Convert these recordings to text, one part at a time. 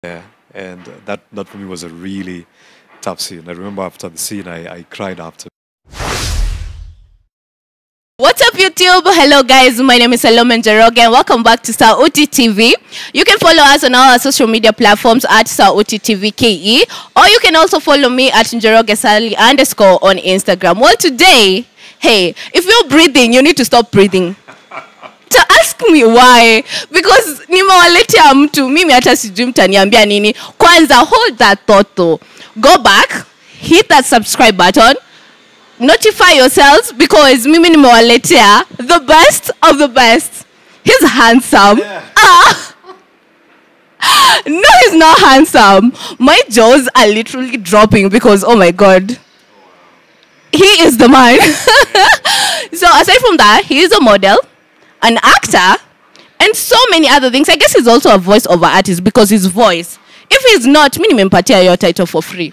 Yeah, and that for me was a really tough scene. I remember after the scene, I cried after. What's up, YouTube? Hello, guys. My name is Selena and welcome back to Sauti TV. You can follow us on all our social media platforms at Sauti TV KE, or you can also follow me at Njoroge Sally _ on Instagram. Well, today, hey, if you're breathing, you need to stop breathing. To ask me why, because nimewaletea mtu mimi hata sijui mtaniambia nini. Kwanza, hold that thought though. Go back, hit that subscribe button, notify yourselves because mimi nimewaletea the best of the best. He's handsome. Yeah. No, he's not handsome. My jaws are literally dropping because, oh my God, he is the man. So aside from that, he is a model, an actor, and so many other things. I guess he's also a voiceover artist because his voice. If he's not, me nimempatia your title for free.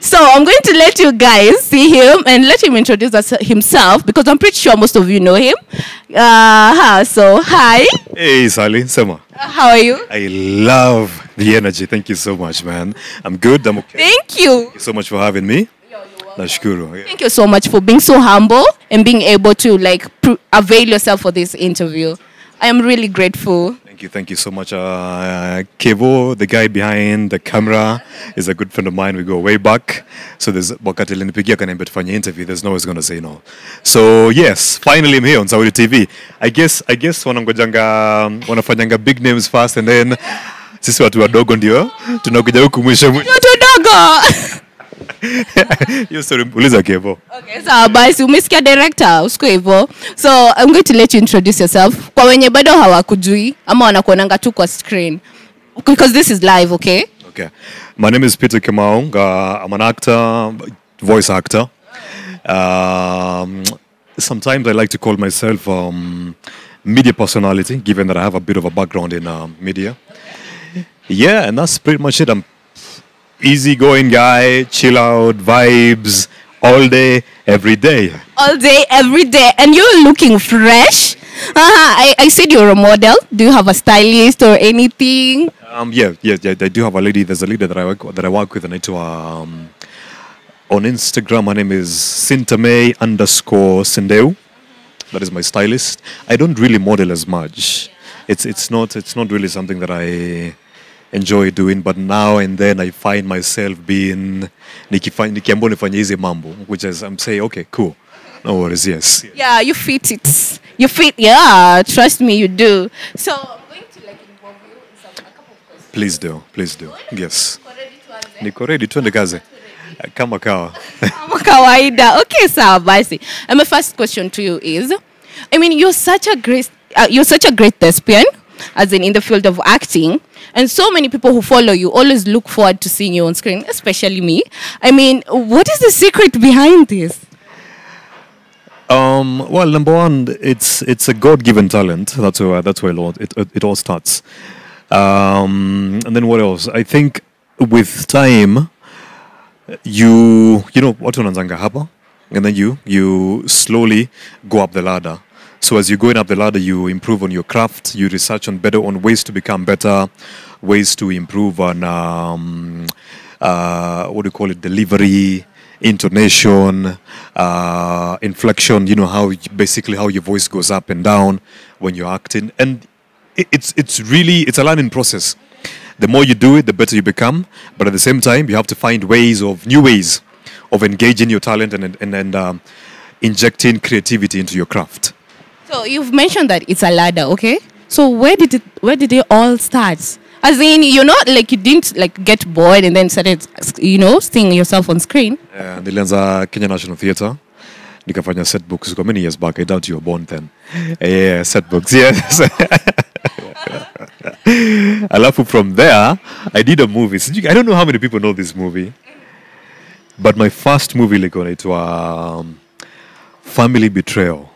So I'm going to let you guys see him and let him introduce himself because I'm pretty sure most of you know him. So hi. Hey, Sally, Sema. How are you? I love the energy. Thank you so much, man. I'm good. I'm okay. Thank you. Thank you so much for having me. Nashukuru. Yeah. Thank you so much for being so humble and being able to avail yourself for this interview. I am really grateful. Thank you so much. Kevo, the guy behind the camera, is a good friend of mine. We go way back. So there's wakati alinipigia kaniambia tufanye interview. There's no one's going to say no. So yes, finally I'm here on Saudi TV. I guess wanafanyanga big names first and then sisi watu wadogo ndio tunakuja huku mwisho. Dogo. Hiyo story uliza Kevo. Okay, so basi umesikia director usiku hivyo. So I'm going to let you introduce yourself. Kwa wenye bado hawakujui ama wanakuonanga tu kwa screen. Because this is live, okay? Okay. My name is Peter Kamau. I'm an actor, voice actor. Sometimes I like to call myself media personality, given that I have a bit of a background in media. Yeah, and that's pretty much it. I'm easygoing guy, chill out, vibes, all day, every day. All day, every day. And you're looking fresh. I said you're a model. Do you have a stylist or anything? Yeah. I do have a lady. There's a lady that I work with, and I do on Instagram. Her name is Sintame_Sindeu. That is my stylist. I don't really model as much. It's not really something that I enjoy doing, but now and then I find myself being nikiambo nifanye hizi mambo, which is I'm saying, okay, cool, no worries, yes. Yeah, you fit it. You fit, yeah. Trust me, you do. So I'm going to involve you in a couple of questions. Please do. Yes. Niko ready, tuende kazi. Kama kawa. Kama kawaida. Okay, sawa basi. And my first question to you is, I mean, you're such a great thespian, as in the field of acting, and so many people who follow you always look forward to seeing you on screen, especially me. I mean, what is the secret behind this? Well, number one, it's a God-given talent. That's where it all starts. And then what else? I think with time, you know what unanzanga hapa, and then you slowly go up the ladder. So as you're going up the ladder, you improve on your craft, you research on ways to become better, ways to improve on, delivery, intonation, inflection, how your voice goes up and down when you're acting. And it's a learning process. The more you do it, the better you become. But at the same time, you have to find new ways of engaging your talent and injecting creativity into your craft. So you've mentioned that it's a ladder, okay? So where did it all start? As in, you didn't get bored and then started, seeing yourself on screen. Nilianza Kenya National Theatre. Nikafanya set books many years back. I doubt you were born then. Yeah, set books, yes. Alafu from there, I did a movie. I don't know how many people know this movie. But my first movie, ilikuwa Family Betrayal.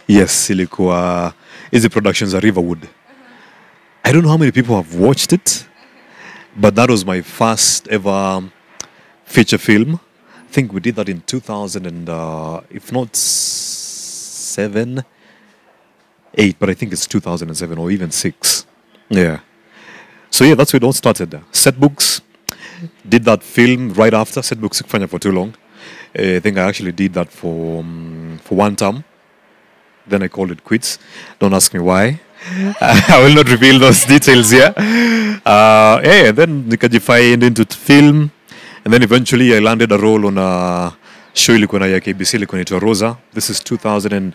Yes, ilikuwa hizi productions are Riverwood. I don't know how many people have watched it, but that was my first ever feature film. I think we did that in 2000 and if not 7, 8, but I think it's 2007 or even 6. Yeah. So yeah, that's where it all started. Set books, did that film right after. Set books for too long. I think I actually did that for one term. Then I called it quits. Don't ask me why. I will not reveal those details here. Yeah, and then nikajifind into film, and then eventually I landed a role on a show ilikuwa ya KBC ilikuwa inaitwa Rosa. This is 2000 and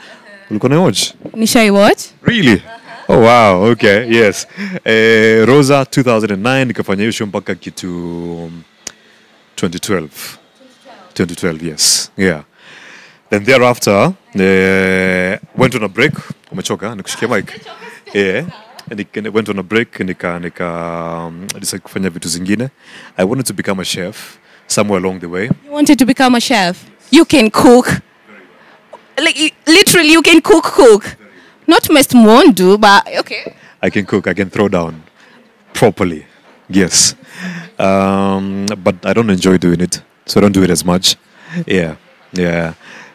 ulikuwa na watch? Nishai watch? Really? Oh wow, okay, yes. Rosa 2009 nikafanya hiyo show mpaka kitu 2012. 2012, yes. Yeah. Then thereafter, went on a break. Umechoka? Nikushikia mic. Yeah. And I went on a break. Nika decided kufanya vitu zingine. I wanted to become a chef somewhere along the way. You wanted to become a chef? You can cook. Like, literally, you can cook. Not Mest Mondu, but okay. I can cook. I can throw down properly. Yes. But I don't enjoy doing it. So I don't do it as much. Yeah.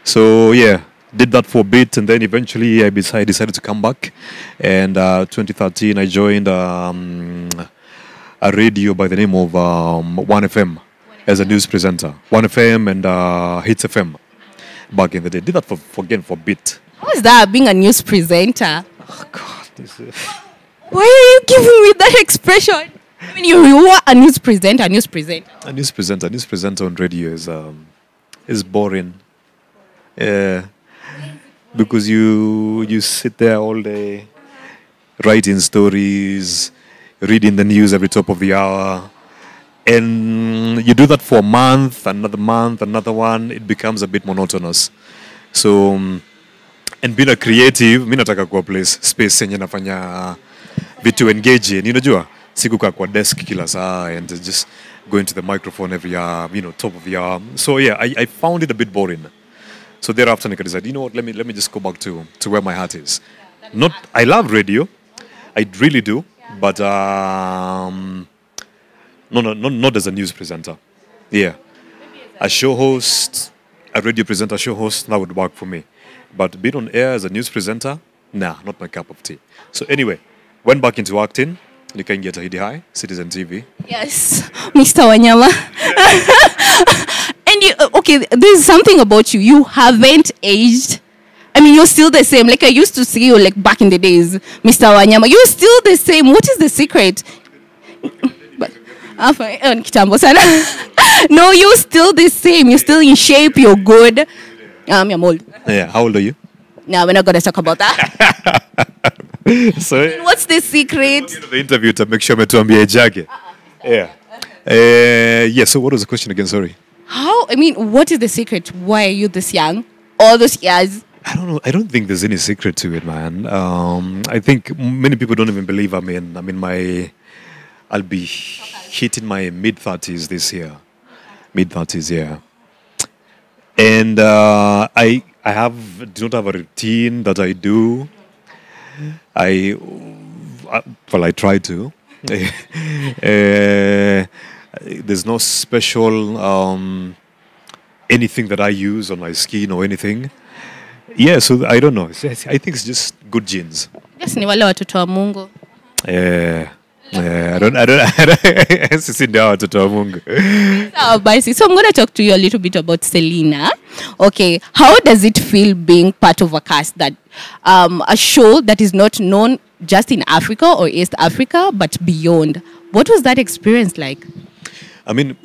So yeah, did that for a bit, and then eventually I decided to come back. And 2013, I joined a radio by the name of 1FM as a news presenter. 1FM and Hits FM back in the day. Did that for a bit. How is that, being a news presenter? Oh God, Why are you giving me that expression? I mean, you are a news presenter. A news presenter on radio is boring. Because you sit there all day writing stories, reading the news every top of the hour, and you do that for a month, another one, it becomes a bit monotonous. So, and being a creative, mimi nataka kwa space yenye nafanya vitu engaging, unajua? Sikukaa kwa desk kila saa and just going to the microphone every hour, top of the hour. So yeah, I found it a bit boring. So thereafter, I decided, you know what? Let me just go back to where my heart is. I love radio, I really do, but not as a news presenter. Yeah, a show host, a radio presenter, show host, that would work for me. But being on air as a news presenter, nah, not my cup of tea. So anyway, went back into acting. Nikaingia Tahidi High, Citizen TV. Yes, Mr. Wanyama. And you, okay, there's something about you. You haven't aged. I mean, you're still the same. Like I used to see you like back in the days, Mr. Wanyama. You're still the same. What is the secret? No, you're still the same. You're still in shape. You're good. I'm old. Yeah, how old are you? No, we're not going to talk about that. So, what's the secret? The interview to make sure metuambia jage. Yeah. Yeah, so what was the question again? Sorry. What is the secret? Why are you this young? All those years? I don't know. I don't think there's any secret to it, man. I think many people don't even believe I'll be hitting my mid-30s this year. Mid-30s, yeah. And I do not have a routine that I do. I try to. There's no special anything that I use on my skin or anything. Yeah, so I don't know. I think it's just good genes. Yes, ni wale watoto wa Mungu. I don't sisi ndio watoto wa Mungu. So I'm going to talk to you a little bit about Selena. Okay, how does it feel being part of a cast that a show that is not known just in Africa or East Africa but beyond? What was that experience like? I mean,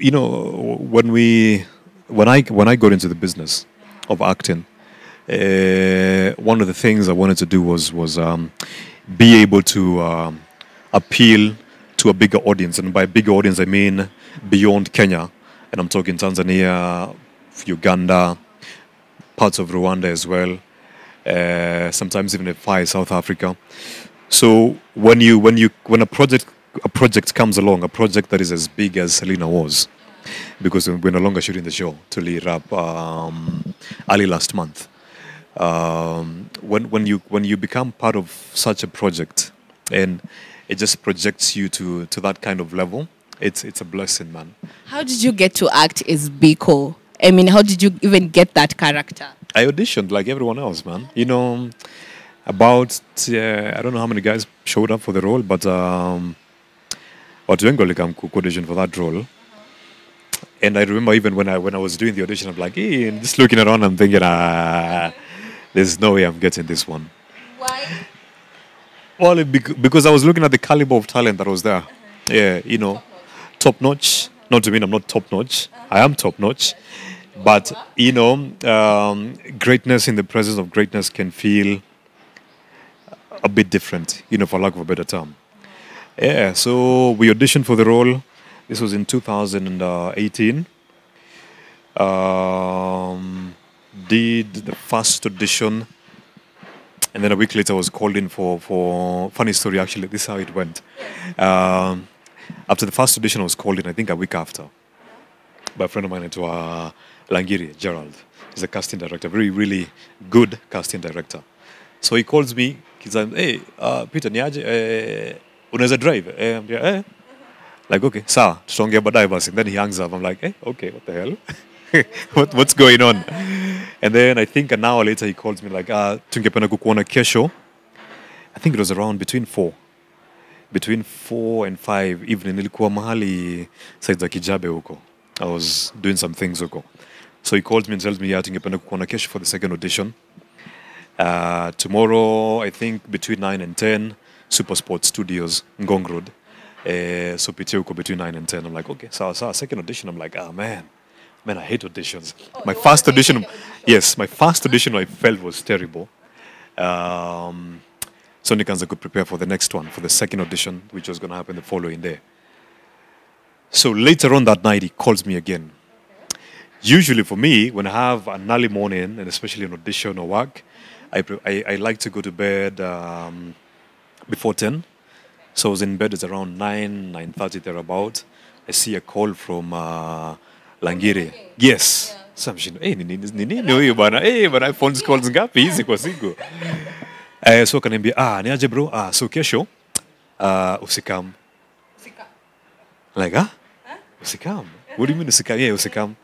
when I got into the business of acting, one of the things I wanted to do was be able to appeal to a bigger audience, and by bigger audience I mean beyond Kenya, and I'm talking Tanzania, Uganda, parts of Rwanda as well, sometimes even far South Africa. So when a project comes along, a project that is as big as Selena was, because we're no longer shooting the show to lead up early last month. When you become part of such a project and it just projects you to that kind of level, it's a blessing, man. How did you get to act as Biko? I mean, how did you even get that character? I auditioned like everyone else, man. About I don't know how many guys showed up for the role, but watu wengi walikam audition for that role. And I remember even when I was doing the audition, I'm like, hey, and just looking around, I'm thinking, there's no way I'm getting this one. Why? Well, because I was looking at the caliber of talent that was there. Yeah, you know, top notch. Not to mean I'm not top notch. I am top notch. But, you know, greatness in the presence of greatness can feel a bit different, you know, for lack of a better term. Yeah, so we auditioned for the role. This was in 2018. Did the first audition, and then a week later I was called in for funny story actually. This is how it went. After the first audition, I was called in. I think a week after, by a friend of mine to Langiri Gerald. He's a casting director, very really good casting director. So he calls me. He's like, "Hey, Peter, niaje? Unaweza drive?" Yeah. Like, okay, sawa, tutaongea baadaye basi. And then he hangs up. I'm like, hey, okay, what the hell? What's going on? And then I think an hour later he calls me like, tungependa kukuona kesho. I think it was around between 4 and 5 evening. Nilikuwa mahali side za Kijabe huko. I was doing some things huko. So he calls me and tells me, yeah, tungependa kukuona kesho for the second audition. Tomorrow, I think between 9 and 10, Super Sports Studios, Ngong Road. So pitia huko between 9 and 10. I'm like, okay, so second audition. I'm like, man, I hate auditions. My first audition, yes, my first audition I felt was terrible. So nikaanza could prepare for the next one, for the second audition, which was going to happen the following day. So later on that night, he calls me again. Usually for me, when I have an early morning, and especially an audition or work, I like to go to bed before 10. So I was in bed, it's around 9:30 thereabout. I see a call from Langiri. Yes. Yeah. So I'm saying, hey, nini huyu bana? Hey, bana, phone calls ngapi hizi kwa siku? So akaniambia, niaje bro? So kesho usikam. Usikam. Like, usikam? What do you mean usikam? Yeah, usikam.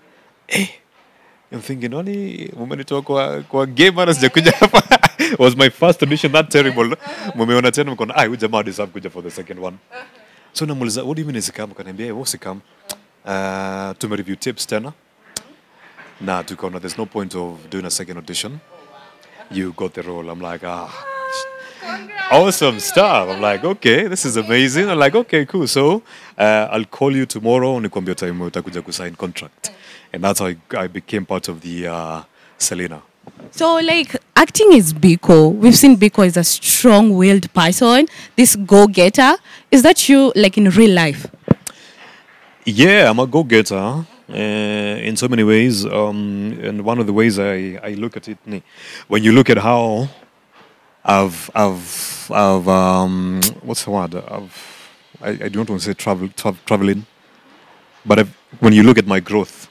I'm thinking, mumenitoa kwa game ana sijakuja hapa. It was my first audition, that terrible. Mumeona tena mkona, huyu jamaa deserve kuja for the second one. So namuuliza, what do you mean usikam? Akaniambia, usikam. Tumereview tips tena. Na tukaona there's no point of doing a second audition. You got the role. I'm like, awesome stuff. I'm like, okay, this is amazing. I'm like, okay, cool. So I'll call you tomorrow. Nikwambia time utakuja kusign contract. And that's how I became part of the Selena. So, like, acting is Biko. We've seen Biko as a strong-willed person, this go-getter. Is that you, like, in real life? Yeah, I'm a go-getter in so many ways. And one of the ways I look at it, when you look at how I've what's the word? I don't want to say traveling, but when you look at my growth,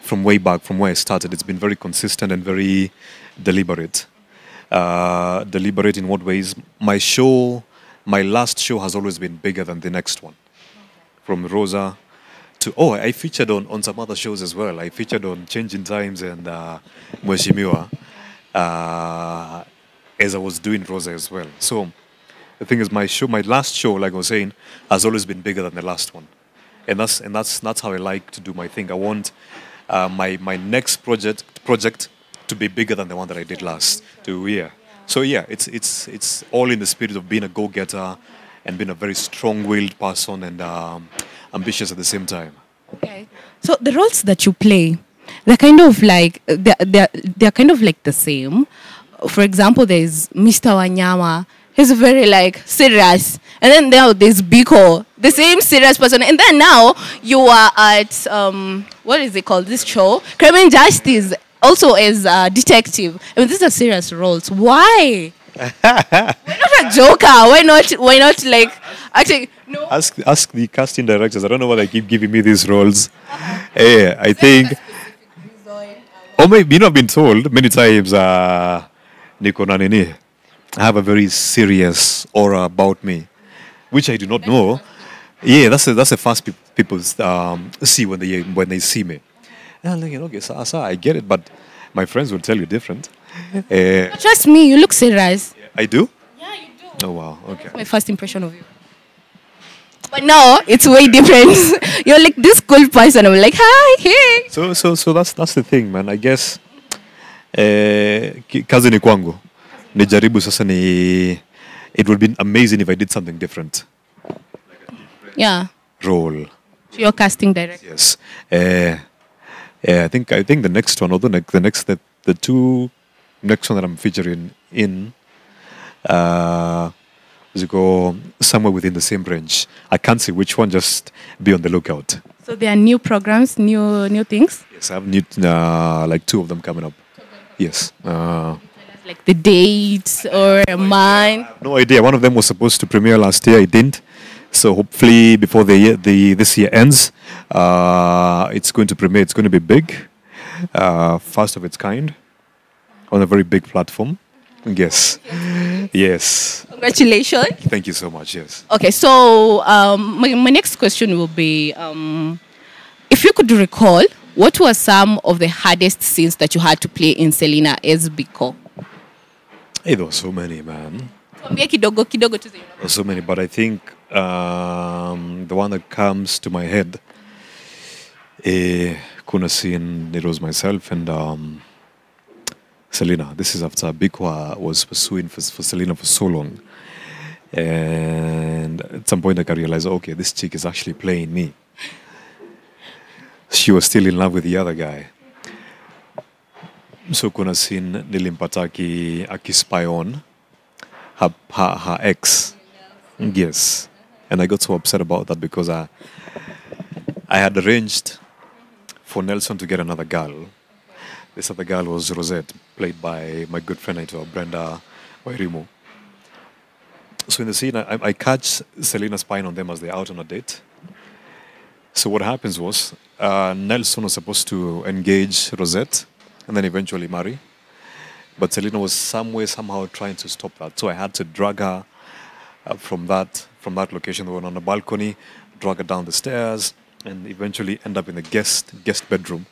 from way back, from where I started, it's been very consistent and very deliberate. Deliberate in what ways? My last show has always been bigger than the next one. From Rosa to, I featured on some other shows as well. I featured on Changing Times and Mheshimiwa as I was doing Rosa as well. So the thing is, my last show, like I was saying, has always been bigger than the last one. And that's how I like to do my thing. I want my next project to be bigger than the one that I did last. So yeah, it's all in the spirit of being a go-getter and being a very strong-willed person and ambitious at the same time. Okay. So the roles that you play, they're kind of like they're kind of like the same. For example, there's Mr. Wanyama. He's very like serious, and then there's Biko, the same serious person. And then now you are at what is it called? This show, Crime and Justice, also as a detective. I mean, these are serious roles. Why? Why not a joker? Why not like actually? No. Ask the casting directors. I don't know why they keep giving me these roles. I think. Or maybe I've been told many times. Niko na nini. I have a very serious aura about me, which I do not know. Yeah, that's the first people see when they see me. And I'm thinking, okay, so I get it, but my friends will tell you different. Trust me, you look serious. I do? Yeah, you do. Oh wow, okay. My first impression of you. But now it's way different. You're like this cool person. I'm like, hi, hey. So that's the thing, man. I guess kazi ni kwangu. Nijaribu sasa ni. It would be amazing if I did something different. Yeah. Role. You're casting director. Yes. I think the next one, although the two next one that I'm featuring in, go somewhere within the same range. I can't say which one. Just be on the lookout. So there are new programs, new things. Yes, I have new like two of them coming up. Yes. Like the dates or a month. No idea. One of them was supposed to premiere last year. It didn't. So hopefully before this year ends, it's going to premiere. It's going to be big, first of its kind, on a very big platform. Yes. Yes. Congratulations. Thank you so much. Yes. Okay, so my next question will be, if you could recall, what were some of the hardest scenes that you had to play in Selena as Biko? Hey, there were so many, man. Kidogo tu. There were so many, but I think the one that comes to my head, kuna scene, it was myself and Selena. This is after Biko was pursuing for Selena for so long. And at some point I realized, okay, this chick is actually playing me. She was still in love with the other guy. So kuna scene nilimpata aki-spy on her ex. Yes. And I got so upset about that because I had arranged for Nelson to get another girl. This other girl was Rosette, played by my good friend Brenda Wairimu. So in the scene, I catch Selena spying on them as they're out on a date. So what happens was, Nelson was supposed to engage Rosette and then eventually marry. But Selena was somehow trying to stop that. So I had to drag her from that location. They were on a balcony, drag her down the stairs, and eventually end up in the guest bedroom.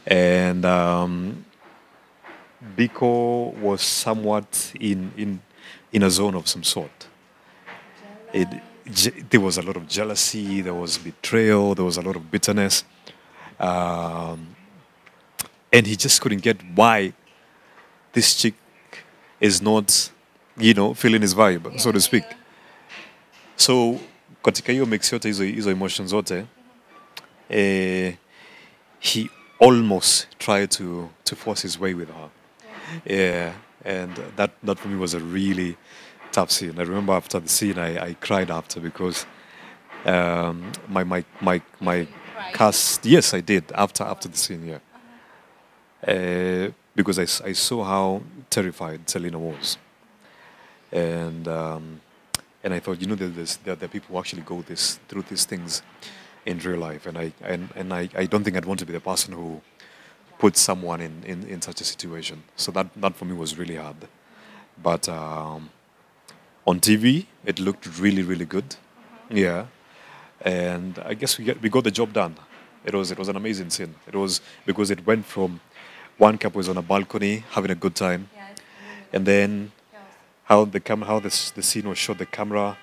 And Biko was somewhat in a zone of some sort. There was a lot of jealousy, there was betrayal, there was a lot of bitterness. And he just couldn't get why this chick is not, feeling his vibe, so to speak. So, katika hiyo mix yote hizo emotions zote, he almost tried to force his way with her. Yeah, and that for me was a really tough scene. I remember after the scene, I cried after because my cast. Yes, I did after the scene. Yeah, because I saw how terrified Selena was, and I thought, there are people who actually go through these things in real life, and I don't think I'd want to be the person who put someone in such a situation. So that for me was really hard. But on TV, it looked really, really good. Yeah. And I guess we got the job done. It was an amazing scene. It was because it went from one couple was on a balcony having a good time, and then how the scene was shot, the camera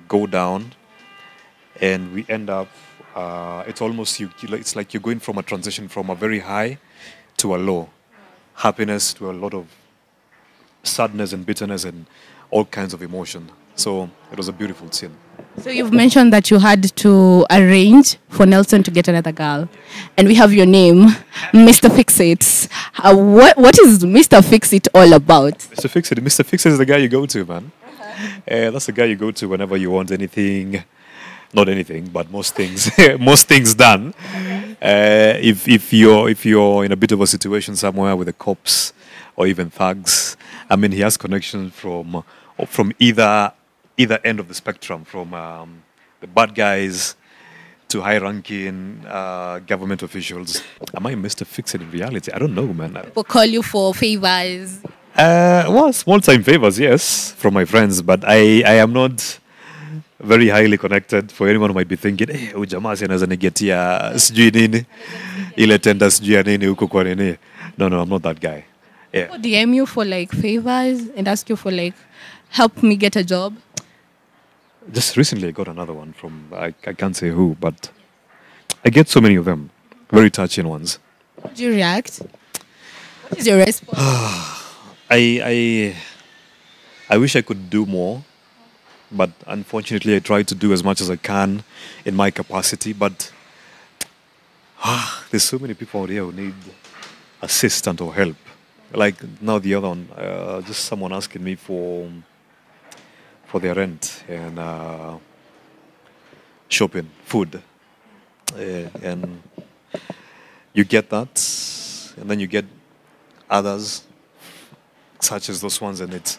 go down, and we end up. It's almost it's like you're going from a transition from a very high to a low, happiness to a lot of sadness and bitterness and all kinds of emotion. So it was a beautiful scene. So you've mentioned that you had to arrange for Nelson to get another girl, and we have your name, Mr. Fix-It. What is Mr. Fix-It all about? Mr. Fix-It is the guy you go to, man. That's the guy you go to whenever you want anything. Not anything, but most things, most things done. If you're in a bit of a situation somewhere with the cops or even thugs, I mean, he has connections from either end of the spectrum, from the bad guys to high-ranking government officials. Am I Mr. Fix-It in reality? I don't know, man. People call you for favors. Well, small-time favors, yes, from my friends, but I am not very highly connected. For anyone who might be thinking, hey, ujamaa si anaweza nigetia sijui nini, ile tenda sijui ya nini huko kwa nini. No, I'm not that guy. Yeah. People DM you for like favors and ask you for like, help me get a job. Just recently, I got another one from I can't say who, but I get so many of them, very touching ones. How do you react? What is your response? I I I wish I could do more, but unfortunately, I try to do as much as I can in my capacity. But there's so many people out here who need assistance or help. Like now, the other one, just someone asking me for their rent and shopping, food, and you get that, and then you get others such as those ones, and it's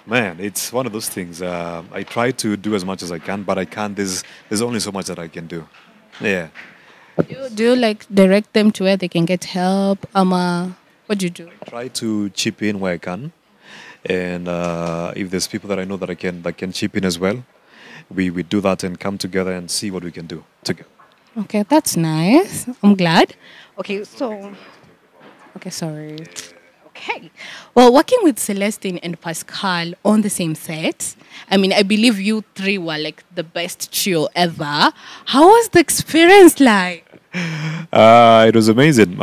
man, it's one of those things. I try to do as much as I can, but I can't. There's only so much that I can do. Yeah. Do you like direct them to where they can get help? What do you do? Try to chip in where I can, and if there's people that I know that can chip in as well, we do that and come together and see what we can do together. Okay, that's nice. I'm glad. Okay, okay, sorry. Okay. Well, working with Celestine and Pascal on the same set, I mean, I believe you three were like the best trio ever. How was the experience like? It was amazing.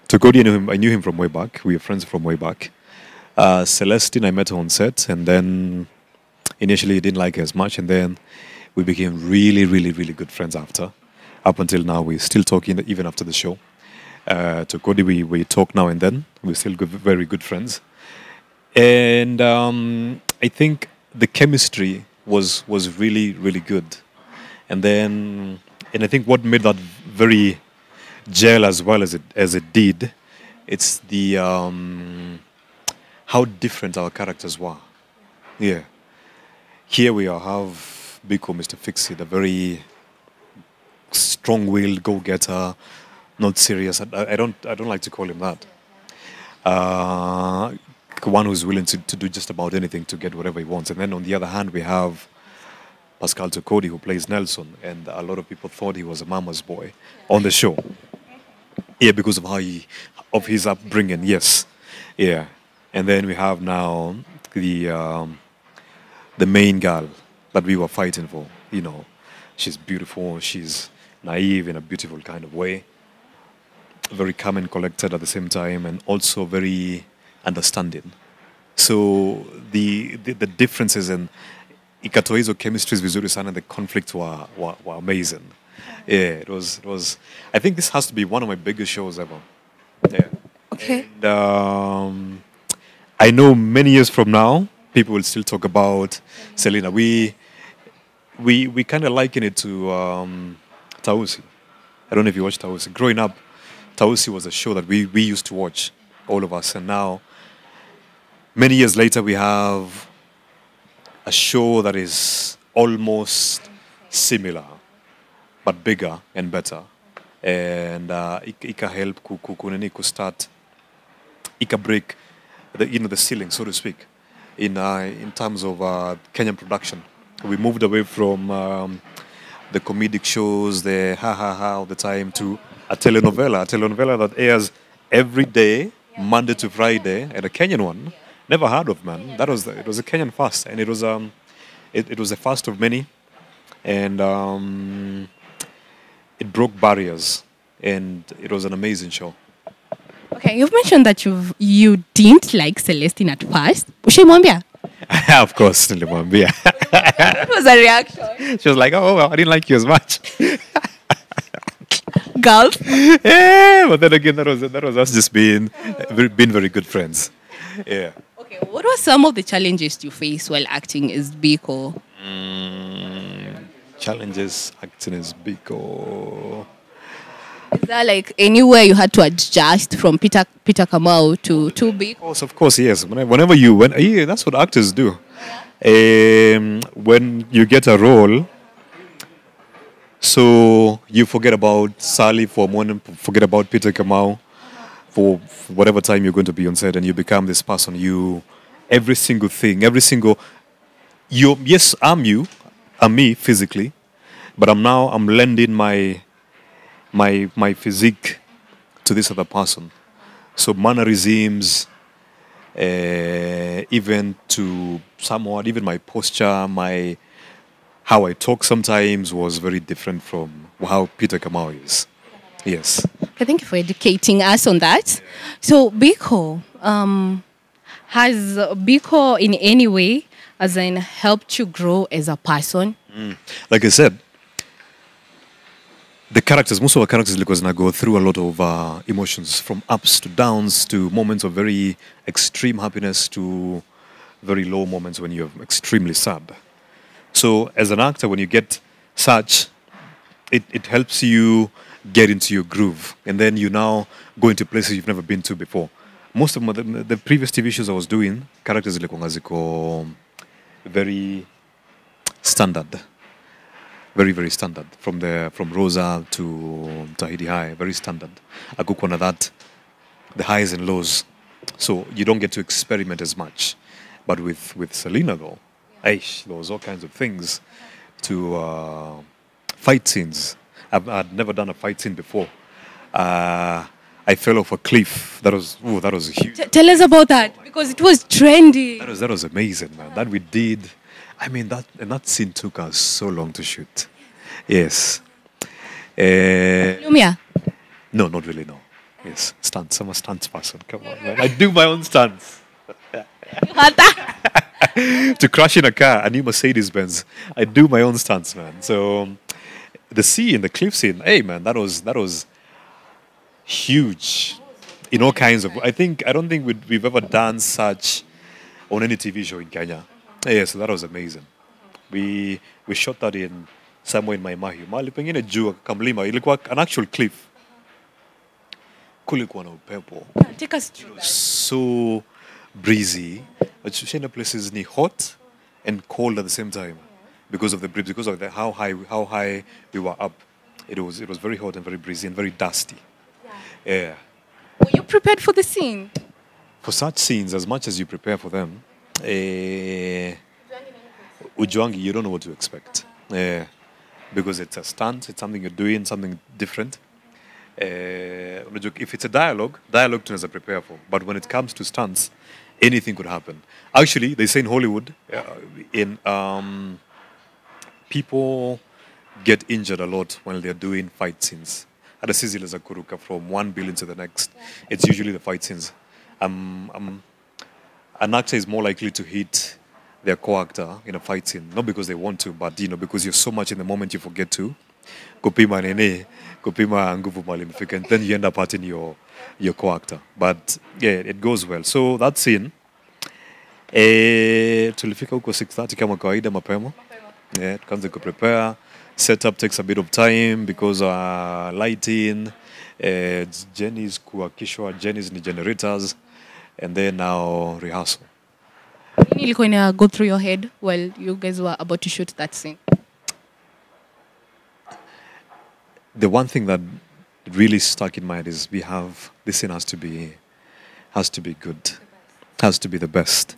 Tokodi, I knew him from way back. We were friends from way back. Celestine, I met her on set, and then initially I didn't like her as much, and then we became really, really, really good friends after. Up until now, we're still talking even after the show. To Cody, we talk now and then. We're still very good friends. And I think the chemistry was really, really good. And I think what made that very gel as well as it did, it's the how different our characters were. Yeah. Here we have Biko, Mr. Fixie, the very strong-willed go-getter, not serious. I don't like to call him that. One who's willing to do just about anything to get whatever he wants. And then on the other hand, we have Pascal Tokodi, who plays Nelson, and a lot of people thought he was a mama's boy on the show. Yeah, because of his upbringing. Yes, yeah. And then we have now the main girl that we were fighting for. You know, she's beautiful. She's naive in a beautiful kind of way. Very calm and collected at the same time, and also very understanding. So the differences and ikatoa hizo chemistries vizuri sana, the conflicts were amazing. Yeah, it was. I think this has to be one of my biggest shows ever. Yeah. Okay. And I know many years from now, people will still talk about Selena. We kind of liken it to Tausi. I don't know if you watch Tausi. Growing up, Tausi was a show that we used to watch, all of us. And now, many years later, we have a show that is almost similar, but bigger and better. And ika help ku start, ika break the ceiling, so to speak, in terms of Kenyan production. We moved away from the comedic shows, the ha all the time, to a telenovela that airs every day, Monday to Friday, and a Kenyan one. Never heard of, man. It was a Kenyan fast, and it was the first of many, and it broke barriers, and it was an amazing show. Okay, you've mentioned that you didn't like Celestine at first. Ushaimwambia? Of course, nilimwambia. What was her reaction? She was like, "Oh, well, I didn't like you as much." Girls? Yeah, but then again, that was us just being very good friends. Yeah. Okay, what were some of the challenges you faced while acting as Biko? Challenges acting as Biko. Is there like anywhere you had to adjust from Peter Kamau to Biko? Of course, yes. Yeah, that's what actors do. When you get a role, so you forget about Sally for a moment, forget about Peter Kamau for whatever time you're going to be on set, and you become this person. Every single thing, yes, I'm me physically, but I'm lending my physique to this other person. So mannerisms, even to somewhat, even my posture, how I talk sometimes was very different from how Peter Kamau is. Yes. Okay, thank you for educating us on that. So, Biko, has Biko in any way, as in, helped you grow as a person? Like I said, most of our characters because now go through a lot of emotions, from ups to downs to moments of very extreme happiness to very low moments when you're extremely sad. So as an actor, when you get such, it helps you get into your groove, and then you now go into places you've never been to before. Most of the previous TV shows I was doing, characters zilikuwa very standard. Very, very standard. From Rosa to Tahiti High, very standard. Akukwana that, the highs and lows. So you don't get to experiment as much. But with Selena though, there was all kinds of things to fight scenes. I'd never done a fight scene before. I fell off a cliff. That was huge. Tell us about that, because it was trendy. That was amazing, man. That we did. I mean, that scene took us so long to shoot. Yes. Lumia. No, not really, no. Yes, stunts. I'm a stunts person. Come on, man. I do my own stunts. You had that? To crash in a car, a new Mercedes-Benz. I do my own stunts, man. So the cliff scene, hey, man, that was huge in all kinds of... I don't think we've ever done such on any TV show in Kenya. Yeah, so that was amazing. We shot that in somewhere in Maimahi. Mahali pengine juu kamlima. Ilikuwa an actual cliff. Kulikuwa na upepo. Take us through that. So breezy. Shena places ni hot and cold at the same time because of the breeze, because of how high we were up. It was very hot and very breezy and very dusty. Yeah. Were you prepared for the scene? For such scenes, as much as you prepare for them, Ujuangi, you don't know what to expect. Because it's a stunt, it's something you're doing, something different. If it's a dialogue tunaweza prepare for. But when it comes to stunts, anything could happen. Actually, they say in Hollywood, people get injured a lot when they're doing fight scenes. At a sizzle as a kuruka from one building to the next. It's usually the fight scenes. An actor is more likely to hit their co-actor in a fight scene, not because they want to, but because you're so much in the moment you forget to. Kupima nene, kupima nguvu malimfika, and then you end up hurting your co-actor. But yeah, it goes well. So that scene, tulifika huko 6:30 kama kawaida mapema. Yeah, tukaanza kuprepare. Setup takes a bit of time because lighting, Jenny's kuhakishwa, Jenny's ni generators, and then now rehearsal. Nini ilikuwa ina go through your head while you guys were about to shoot that scene? The one thing that really stuck in mind is this scene has to be good, has to be the best.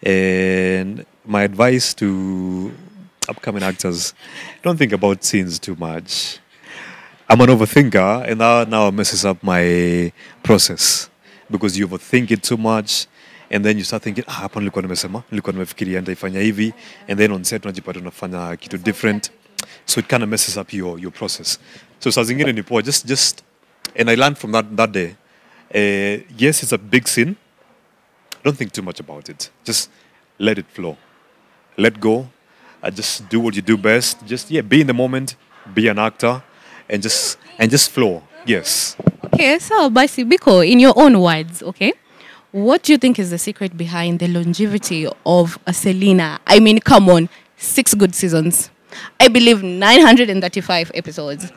And my advice to upcoming actors, don't think about scenes too much. I'm an overthinker, and that now messes up my process because you overthink it too much, and then you start thinking, hapa nilikuwa nimefikiria nitaifanya hivi, and then on set unajipata unafanya kitu different, so it kind of messes up your process. So saa zingine ni poa, just, and I learned from that day. Yes, it's a big scene. Don't think too much about it. Just let it flow. Let go. Just do what you do best. Just be in the moment, be an actor, and just flow. Yes. Okay, so basi Biko, in your own words, okay, what do you think is the secret behind the longevity of a Selena? I mean, come on, 6 good seasons. I believe 935 episodes.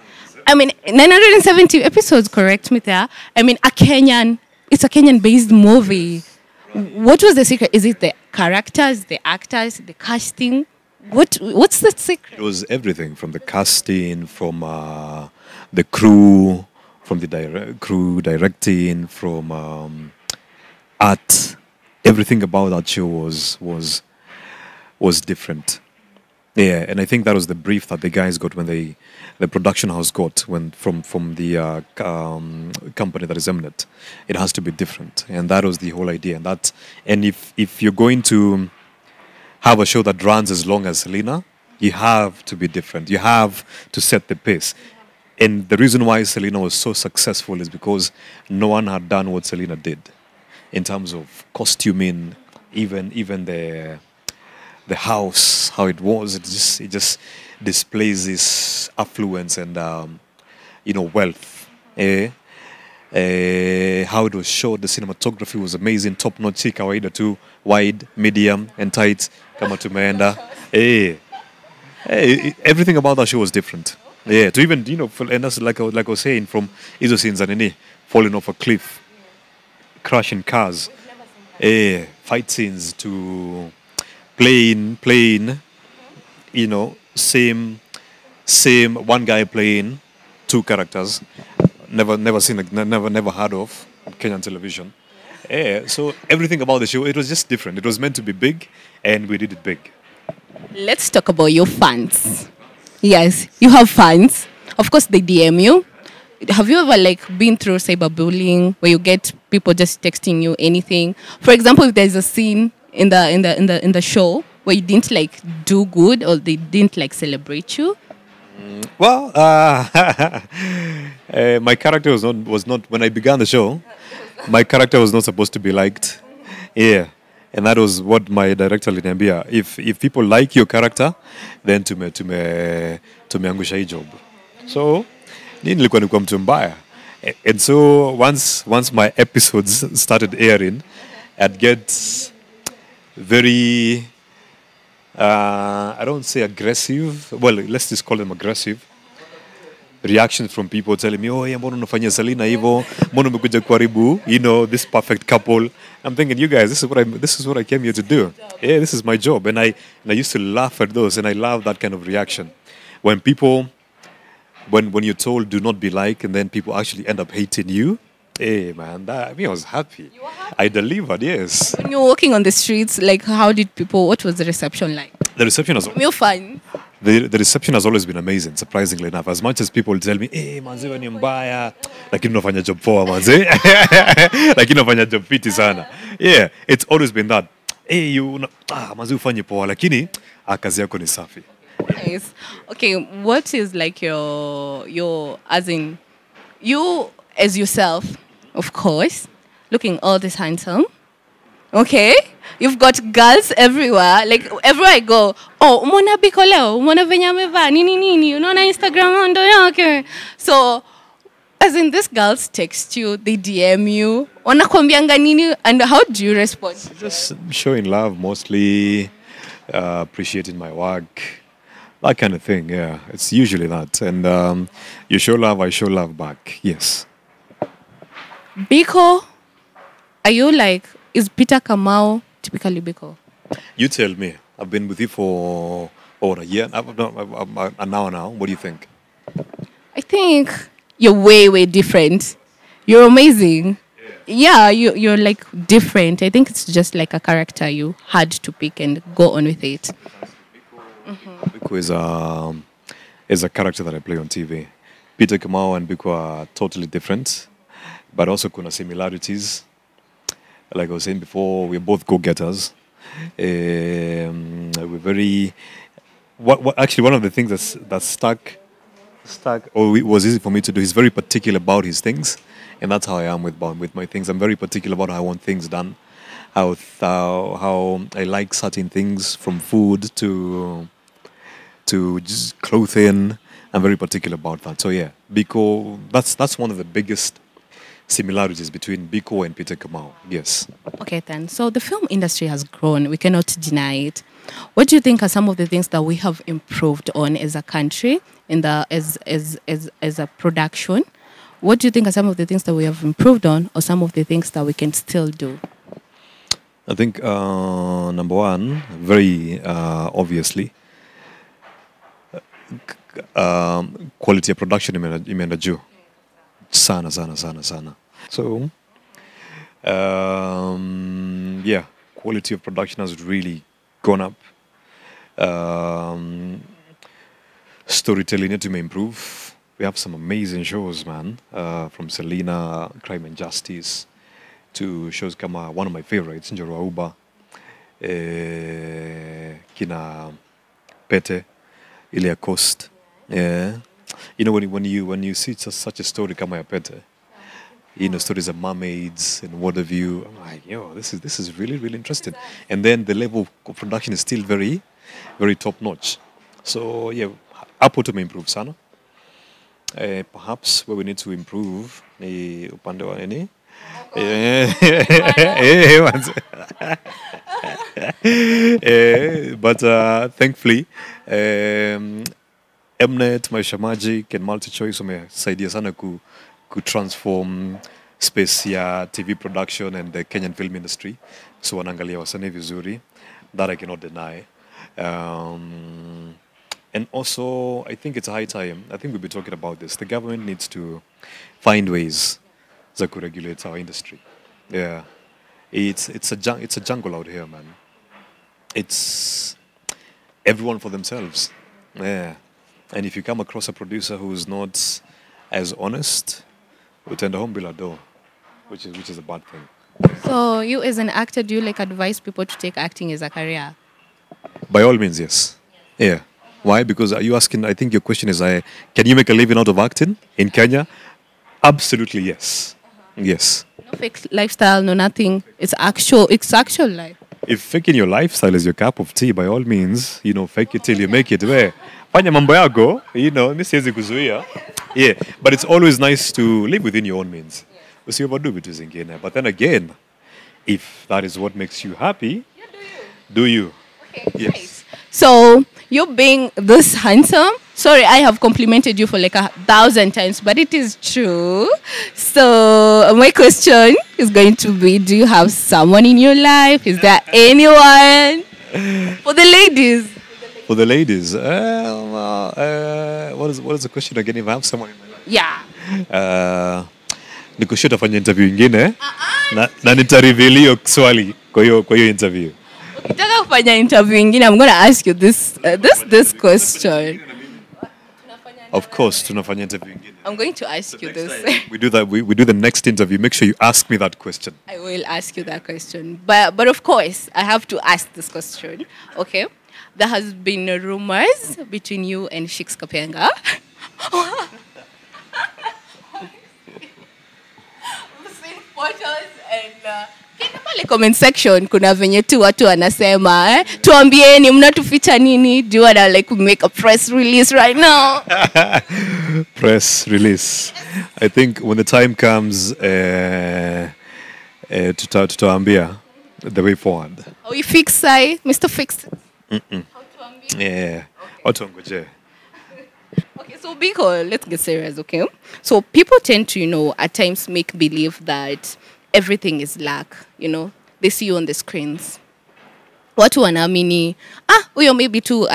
I mean, 970 episodes, correct me there. I mean, it's a Kenyan-based movie. What was the secret? Is it the characters, the actors, the casting? What's the secret? It was everything, from the casting, from the crew, from the crew directing, from art. Everything about that show was different. Yeah, and I think that was the brief that the guys got when the production house got when from the company that is eminent. It has to be different, and that was the whole idea. And if you're going to have a show that runs as long as Selena, you have to be different. You have to set the pace. And the reason why Selena was so successful is because no one had done what Selena did in terms of costuming, even the house, how it was. It just displays this affluence and wealth. How it was shot, the cinematography was amazing, top notch, si kawaida too, wide, medium, and tight. Kama tumeenda. Everything about that show was different. Yeah, to even and that's like I was saying, from hizo scenes and falling off a cliff, crashing cars, fight scenes to playing, same one guy playing two characters, never heard of on Kenyan television. So everything about the show, it was just different. It was meant to be big, and we did it big. Let's talk about your fans. Yes, you have fans. Of course, they DM you. Have you ever been through cyberbullying where you get people just texting you anything? For example, if there's a scene in the show where you didn't do good or they didn't celebrate you. Well, my character was not when I began the show. My character was not supposed to be liked. Yeah. And that was what my director aliniambia. If people like your character, then tumeangusha hii job. So, nilikuwa nikuwa mtu mbaya. And so once my episodes started airing, I'd get very I don't say aggressive. Well, let's just call them aggressive. Reactions from people telling me, "Oh, yeah, mbona unafanya Selena hivyo? Mbona umekuja kuharibu, this perfect couple?" I'm thinking, you guys, this is what I came here to do. Yeah, this is my job, and I used to laugh at those, and I love that kind of reaction. When you're told do not be like, and then people actually end up hating you. Hey man, I was happy. You were happy? I delivered, yes. When you were walking on the streets, what was the reception like? The reception was You're fine. The reception has always been amazing, surprisingly enough. As much as people tell me, "Hey, manze wewe ni mbaya," lakini unafanya job poa manze. Lakini unafanya job fiti sana. Yeah, it's always been that. Hey, manze ufanye poa lakini kazi yako ni safi. Nice. Okay, what is your as in you as yourself, of course, looking all this handsome. Okay, you've got girls everywhere. Everywhere I go, umona Biko leo, umona venye amevaa nini, unaona Instagram ndo yake. So, as in these girls text you, they DM you, wanakwambianga nini, and how do you respond? Just showing love, mostly appreciating my work, that kind of thing. Yeah, it's usually that, and you show love, I show love back. Yes. Biko, are you is Peter Kamau typically Biko? You tell me. I've been with you for a year. An hour now. What do you think? I think you're way different. You're amazing. Yeah, you're different. I think it's just a character you had to pick and go on with it. Biko is a character that I play on TV. Peter Kamau and Biko are totally different, but also kuna similarities. Like I was saying before, we're both go-getters. We're very... Actually, one of the things that stuck, or it was easy for me to do, he's very particular about his things. And that's how I am with my things. I'm very particular about how I want things done. How I like certain things, from food to just clothing. I'm very particular about that. So yeah, Biko, that's one of the biggest similarities between Biko and Peter Kamau. Yes. Okay then. So the film industry has grown. We cannot deny it. What do you think are some of the things that we have improved on as a country as a production? What do you think are some of the things that we have improved on, or some of the things that we can still do? I think number one, very obviously, quality of production imeenda juu sana. So yeah, quality of production has really gone up. storytelling need to improve. We have some amazing shows, man. From Selena, Crime and Justice, to shows kama one of my favorites, Njoro Uba, kina Pete, Ilya Coast. Yeah. You know, when you see such a story kama ya Pete, you know, stories of mermaids and what have you, I'm like, yo, this is really, really interesting. And then the level of production is still very, very top notch. So yeah, hapo tumeimprove sana. Perhaps where we need to improve ni upande wa nini? But thankfully, Mnet, Maisha Magic and MultiChoice wamesaidia sana ku transform space ya TV production and the Kenyan film industry. So wanaangalia wasanii vizuri. That I cannot deny. And also, I think it's high time. I think we'll be talking about this. The government needs to find ways that could regulate our industry. Yeah, it's a jungle out here, man. It's everyone for themselves. Yeah, and if you come across a producer who's not as honest, utenda home bila do, which is a bad thing. So you as an actor, do you like advise people to take acting as a career? By all means, yes. Yeah. Why? Because are you asking, I think your question is, can you make a living out of acting in Kenya? Absolutely, yes. Yes. No fake lifestyle, no nothing. It's actual life. If faking your lifestyle is your cup of tea, by all means, you know, fake it till you make it. Where? Fanya mambo yako, you know, mi siwezi kuzuia. Yeah, but it's always nice to live within your own means. Usioverdue vitu zingine. But then again, if that is what makes you happy, do you? Okay, yes. Nice. So, you being this handsome, sorry, I have complimented you for like 1,000 times, but it is true. So, my question is going to be, do you have someone in your life? Is there anyone? For the ladies. For the ladies, what is the question again? If I have someone in my life? Yeah. Nikushia tafanya interview ingine na nitareveal hiyo swali kwa hiyo interview. Ukitaka kufanya interview ingine, I'm going to ask you this question. Of course, tunafanya interview ingine. I'm going to ask you this. We do that. We do the next interview. Make sure you ask me that question. I will ask you that question. But of course, I have to ask this question. Okay? There has been rumors between you and Shix Kapenga. We've seen photos and kwenye pale comment section kuna venye tu watu wanasema tuambieni mnatuficha nini? Do you wanna like make a press release right now? Press release. I think when the time comes, tutaambia the way forward. Are we fixed, Mr. Fixed? Yeah. Watu wangoje. Okay, so Biko, let's get serious, okay? So people tend to, you know, at times make believe that everything is luck, you know? They see you on the screens. Watu wanaamini, huyo maybe tu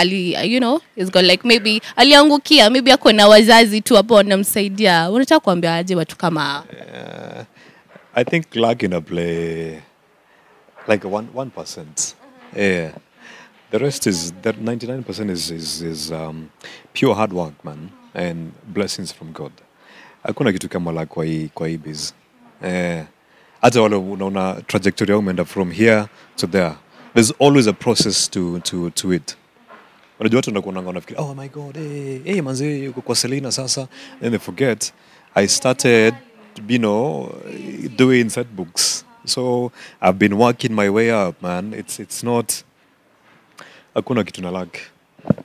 you know, he's got like maybe aliangukia, maybe ako na wazazi tu hapo wanamsaidia. Unataka kuambia aje watu kama I think luck in a play like 1%. Yeah. The rest is that 99% is pure hard work, man, and blessings from God. Hakuna kitu kama luck kwa hii biz. Hata wale unaona trajectory umeenda from here to there. There's always a process to it. Unajua watu wanafikiri, oh my God, hey manze uko kwa Selena sasa. Then they forget I started, you know, doing set books. So I've been working my way up, man. It's not hakuna kitu na luck.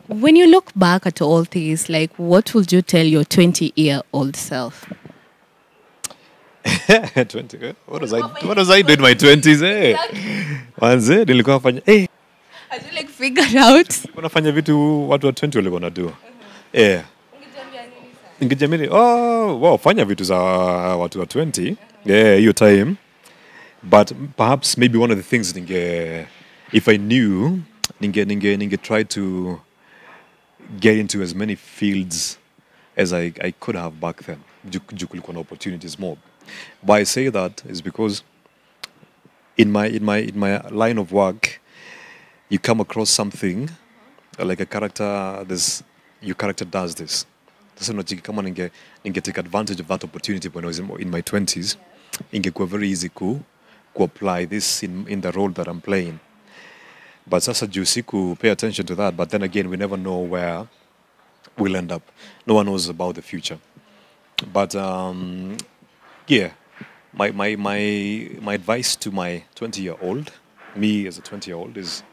When you look back at all these, like what would you tell your 20-year-old self? 20. What was I doing in my 20s? Manze nilikuwa nafanya I just like figured out. Unafanya vitu watu wa 20 walikuwa wanajua. Ningejiamini wow, fanya vitu za watu wa 20. Hiyo time. But perhaps maybe one of the things if I knew ninge try to get into as many fields as I could have back then. Kulikuwa na opportunities more. Why I say that is because in my line of work, you come across something like a character, your character does this. Sasa unachiki kama ninge take advantage of that opportunity when I was in my 20s, ingekuwa very easy ku apply this in the role that I'm playing. But sasa juu siku pay attention to that, but then again, we never know where we'll end up. No one knows about the future. But yeah, my advice to my 20-year-old, me as a 20-year-old, is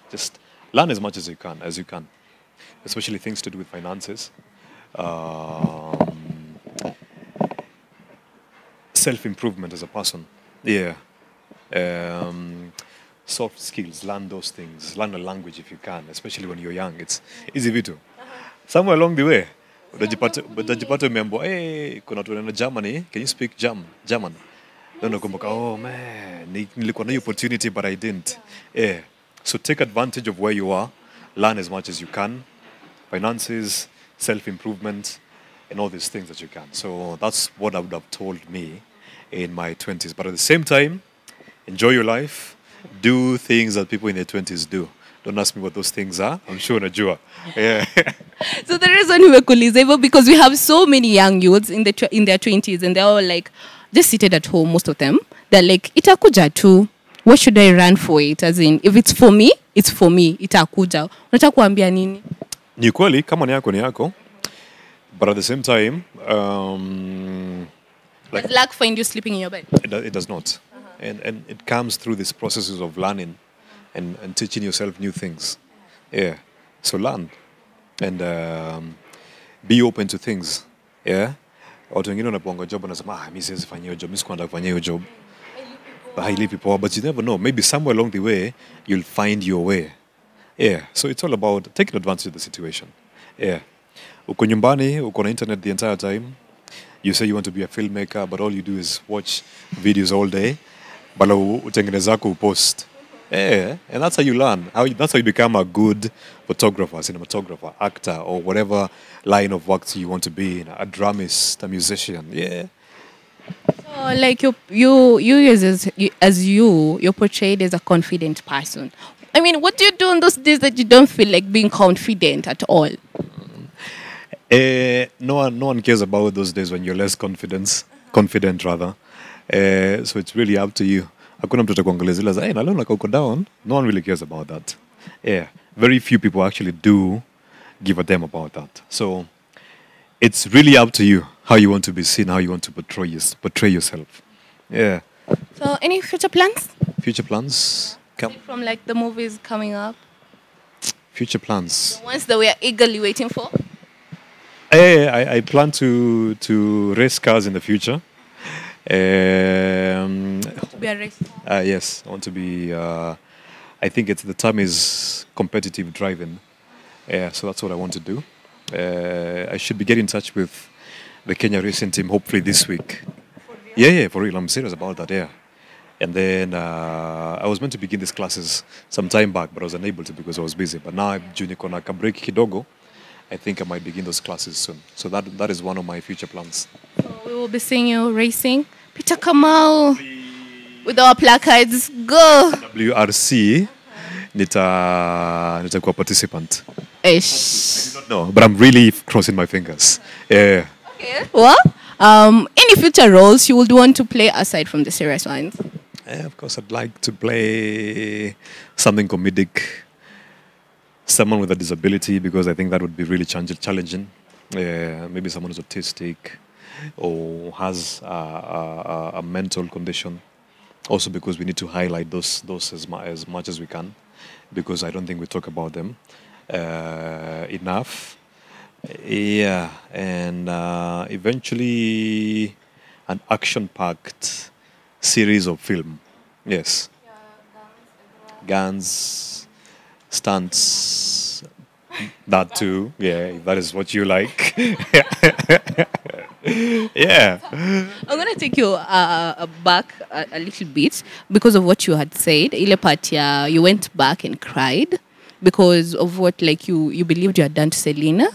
just learn as much as you can, especially things to do with finances, self-improvement as a person. Yeah. Soft skills, learn those things. Learn a language if you can, especially when you're young. It's easy vitu. Somewhere along the way, utajipata umeambiwa, hey, kuna tunaenda Germany, can you speak German? Then unakumbuka, oh man, nilikuwa na hiyo opportunity but I didn't. Yeah. So take advantage of where you are, learn as much as you can, finances, self-improvement, and all these things that you can. So that's what I would have told me in my 20s. But at the same time, enjoy your life, do things that people in their 20s do. Don't ask me what those things are. I'm sure najua. Yeah. So the reason we were cool because we have so many young youths in their 20s and they're all like just seated at home, most of them. They're like, itakuja tu. What should I run for it? As in, if it's for me, it's for me. Itakuja. Unataka kuambia nini? Ni kweli, kama ni yako. But at the same time, does luck find you sleeping in your bed? It does not. And it comes through these processes of learning and teaching yourself new things. Yeah. So learn. And be open to things. Yeah. Watu wengine wanapoanga job wanasema, mimi siwezi fanya hiyo job, mimi sikuenda kufanya hiyo job. Highly power, but you never know. Maybe somewhere along the way, you'll find your way. Yeah. So it's all about taking advantage of the situation. Yeah. Uko nyumbani, uko na internet the entire time. You say you want to be a filmmaker, but all you do is watch videos all day. Bala utengenezako upost. Yeah, and that's how you learn. That's how you become a good photographer, cinematographer, actor, or whatever line of work you want to be in. A dramist, a musician. Yeah. So, like you're portrayed as a confident person. I mean, what do you do on those days that you don't feel like being confident at all? No one cares about those days when you're less confident rather. So it's really up to you. Hakuna mtu atakuangalia zile za, na leo uko down. No one really cares about that. Yeah, very few people actually do give a damn about that. So it's really up to you how you want to be seen, how you want to portray yourself. Yeah. So any future plans? Future plans? From like the movies coming up? Future plans. The ones that we are eagerly waiting for? I plan to race cars in the future. To be a racer? Yes, I want to be. I think the term is competitive driving. So that's what I want to do. I should be getting in touch with the Kenya racing team hopefully this week. For real? Yeah, for real. I'm serious about that. Yeah. And then I was meant to begin these classes some time back, but I was unable to because I was busy. But now I'm junior kona break kidogo. I think I might begin those classes soon. So that is one of my future plans. So we will be seeing you racing. Peter Kamau with our placards. Go! WRC, nitakuwa participant. Ish. I don't know, but I'm really crossing my fingers. Yeah. Okay. Well, any future roles you would want to play aside from the serious ones? Yeah, of course, I'd like to play something comedic. Someone with a disability, because I think that would be really challenging. Maybe someone who's autistic or has a mental condition. Also because we need to highlight those as much as we can, because I don't think we talk about them enough. Yeah, and eventually an action-packed series of film. Yes. Guns, stunts, that too. Yeah, if that is what you like. Yeah. I'm going to take you back a little bit because of what you had said. Ile part you went back and cried because of what you believed you had done to Selena.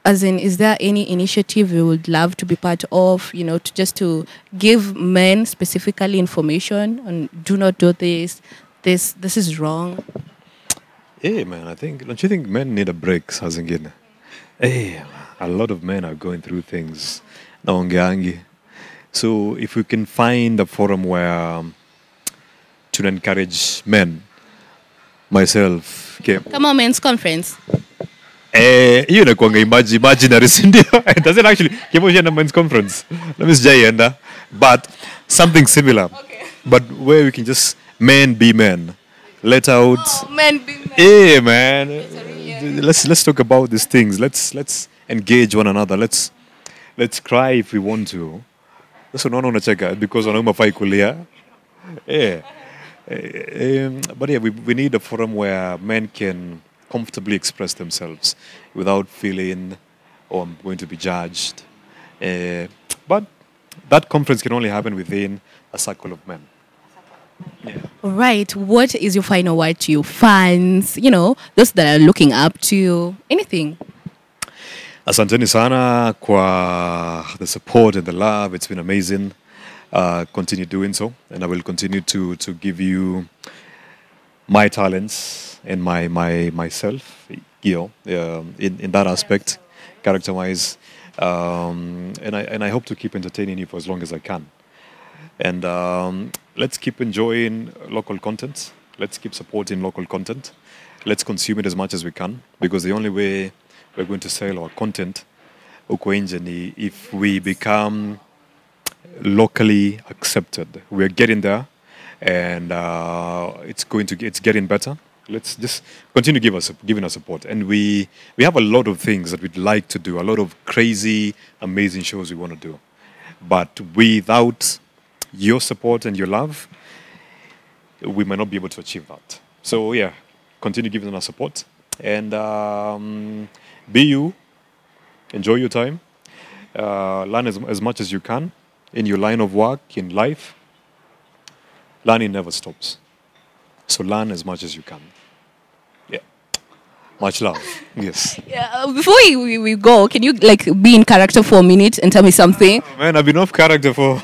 As in, is there any initiative you would love to be part of, to give men specifically information on do not do this is wrong? Hey, man, don't you think men need a break, Sazingine? Hey, a lot of men are going through things. Naongeangi. So if we can find a forum where to encourage men, myself, okay. Kamau Men's Conference. Hiyo inakuanga imaginary, si ndio? It doesn't actually keep a men's conference. Let me say but something similar. Okay. But where we can just men be men. Let out. Oh, men be men. Hey man, let's talk about these things. Let's engage one another. Let's cry if we want to. So no unacheka because wanaume hafai kulia. Yeah. But yeah, we need a forum where men can comfortably express themselves without feeling, oh, I'm going to be judged. But that conference can only happen within a circle of men. Yeah. All right. What is your final word to your fans? You know, those that are looking up to you. Anything. Asanteni sana kwa the support and the love. It's been amazing. Continue doing so, and I will continue to give you my talents and myself, you know, in that aspect, character-wise, and I hope to keep entertaining you for as long as I can. And let's keep enjoying local content. Let's keep supporting local content. Let's consume it as much as we can, because the only way we're going to sell our content uko nje ni if we become locally accepted. We're getting there, and it's getting better. Let's just continue giving us support. And we have a lot of things that we'd like to do, a lot of crazy, amazing shows we want to do. But without your support and your love, we might not be able to achieve that. So yeah, continue giving us support, and be you, enjoy your time, learn as much as you can in your line of work, in life. Learning never stops. So learn as much as you can. Yeah. Much love. Yes. Yeah, before we go, can you like be in character for a minute and tell me something? Oh, man, I've been off character for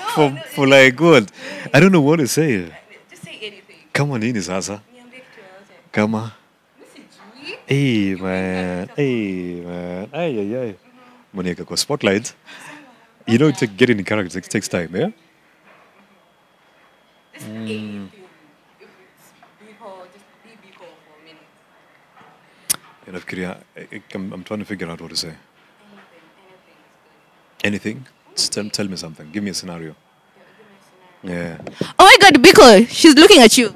like good. I don't know what to say. Just say anything. Come on in, Sasa. Come on. Hey man. Ay. Monica, go spotlight. You know, to get in character takes time, yeah? Just anything. If it's Biko, just be Biko for a minute. I'm trying to figure out what to say. Anything? Just tell me something. Give me a scenario. Yeah. Oh my God, Biko, she's looking at you.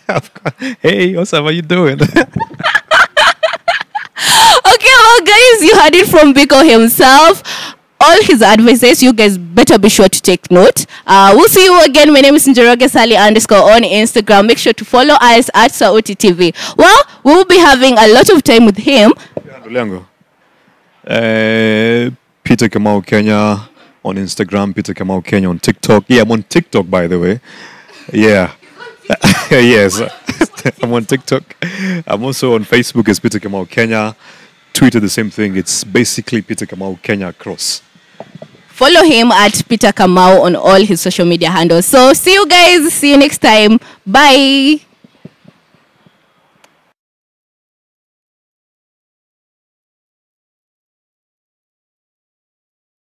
Of course. Hey, Osam, how you doing? Okay, well, guys, you heard it from Biko himself. All his advices, you guys better be sure to take note. We'll see you again. My name is Njoroge Sally _ on Instagram. Make sure to follow us at Sauti TV. Well, we will be having a lot of time with him. Peter Kamau Kenya on Instagram, Peter Kamau Kenya on TikTok. Yeah, I'm on TikTok, by the way. Yeah. Yes. I'm on TikTok. I'm also on Facebook as Peter Kamau Kenya. Twitter, the same thing. It's basically Peter Kamau Kenya across. Follow him at Peter Kamau on all his social media handles. So see you guys. See you next time. Bye.